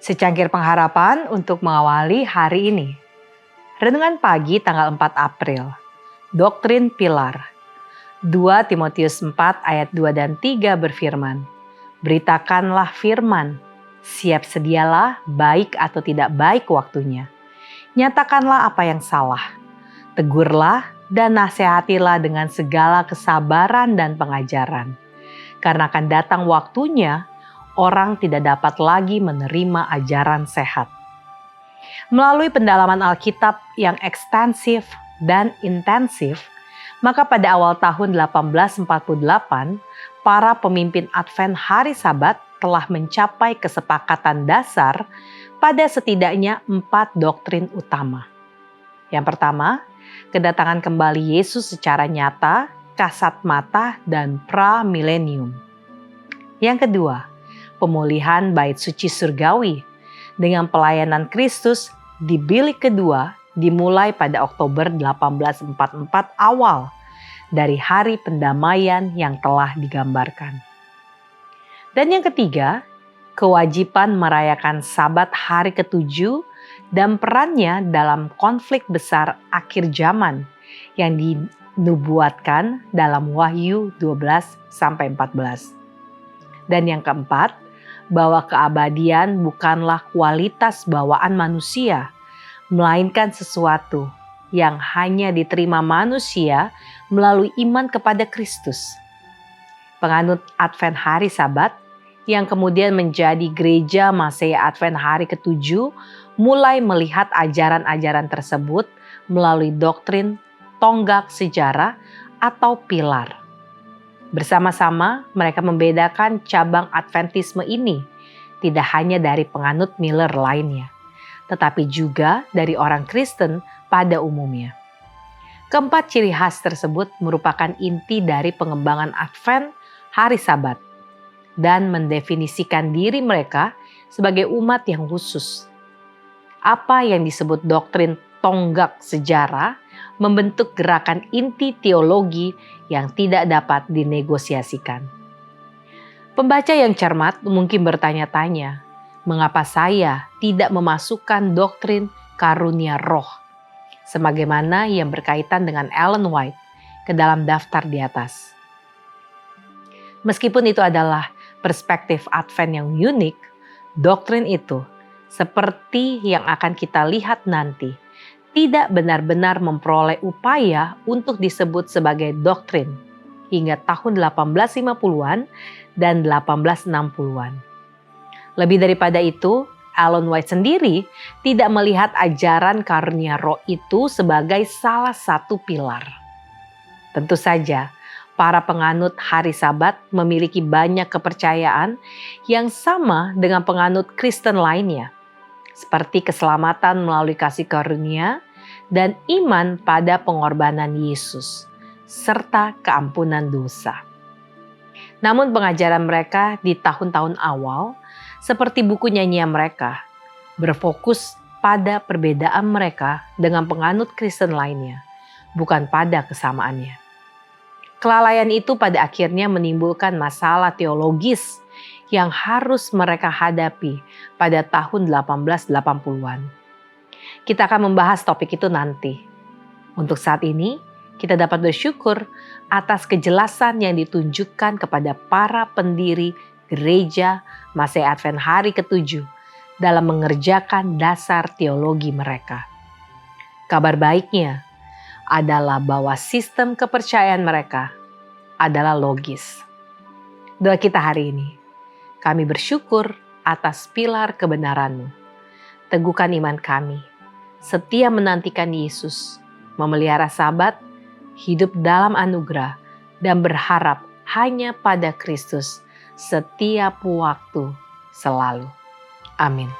Secangkir pengharapan untuk mengawali hari ini. Renungan pagi tanggal 4 April. Doktrin Pilar. 2 Timotius 4 ayat 2 dan 3 berfirman, "Beritakanlah firman, siap sedialah baik atau tidak baik waktunya. Nyatakanlah apa yang salah. Tegurlah dan nasihatilah dengan segala kesabaran dan pengajaran. Karena akan datang waktunya, orang tidak dapat lagi menerima ajaran sehat." Melalui pendalaman Alkitab yang ekstensif dan intensif, maka pada awal tahun 1848, para pemimpin Advent hari Sabat telah mencapai kesepakatan dasar pada setidaknya 4 doktrin utama. Yang pertama, kedatangan kembali Yesus secara nyata, kasat mata, dan pra-milenium. Yang kedua, pemulihan bait suci surgawi dengan pelayanan Kristus di bilik kedua dimulai pada Oktober 1844 awal dari hari pendamaian yang telah digambarkan. Dan yang ketiga, kewajiban merayakan Sabat hari ke-7 dan perannya dalam konflik besar akhir zaman yang dinubuatkan dalam Wahyu 12-14. Dan yang keempat, bahwa keabadian bukanlah kualitas bawaan manusia, melainkan sesuatu yang hanya diterima manusia melalui iman kepada Kristus. Penganut Advent hari Sabat yang kemudian menjadi gereja Masehi Advent hari ke-7 mulai melihat ajaran-ajaran tersebut melalui doktrin tonggak sejarah atau pilar. Bersama-sama mereka membedakan cabang Adventisme ini tidak hanya dari penganut Miller lainnya, tetapi juga dari orang Kristen pada umumnya. Keempat ciri khas tersebut merupakan inti dari pengembangan Advent hari Sabat dan mendefinisikan diri mereka sebagai umat yang khusus. Apa yang disebut doktrin tonggak sejarah membentuk gerakan inti teologi yang tidak dapat dinegosiasikan. Pembaca yang cermat mungkin bertanya-tanya, mengapa saya tidak memasukkan doktrin karunia roh, sebagaimana yang berkaitan dengan Ellen White, ke dalam daftar di atas. Meskipun itu adalah perspektif Advent yang unik, doktrin itu, seperti yang akan kita lihat nanti, tidak benar-benar memperoleh upaya untuk disebut sebagai doktrin hingga tahun 1850-an dan 1860-an. Lebih daripada itu, Ellen White sendiri tidak melihat ajaran karunia roh itu sebagai salah satu pilar. Tentu saja, para penganut hari Sabat memiliki banyak kepercayaan yang sama dengan penganut Kristen lainnya, seperti keselamatan melalui kasih karunia dan iman pada pengorbanan Yesus, serta keampunan dosa. Namun pengajaran mereka di tahun-tahun awal, seperti buku nyanyian mereka, berfokus pada perbedaan mereka dengan penganut Kristen lainnya, bukan pada kesamaannya. Kelalaian itu pada akhirnya menimbulkan masalah teologis yang harus mereka hadapi pada tahun 1880-an. Kita akan membahas topik itu nanti. Untuk saat ini, kita dapat bersyukur atas kejelasan yang ditunjukkan kepada para pendiri gereja Masehi Advent hari ke-7 dalam mengerjakan dasar teologi mereka. Kabar baiknya adalah bahwa sistem kepercayaan mereka adalah logis. Doa kita hari ini, kami bersyukur atas pilar kebenaran-Mu. Teguhkan iman kami, setia menantikan Yesus, memelihara Sabat, hidup dalam anugerah, dan berharap hanya pada Kristus setiap waktu, selalu. Amin.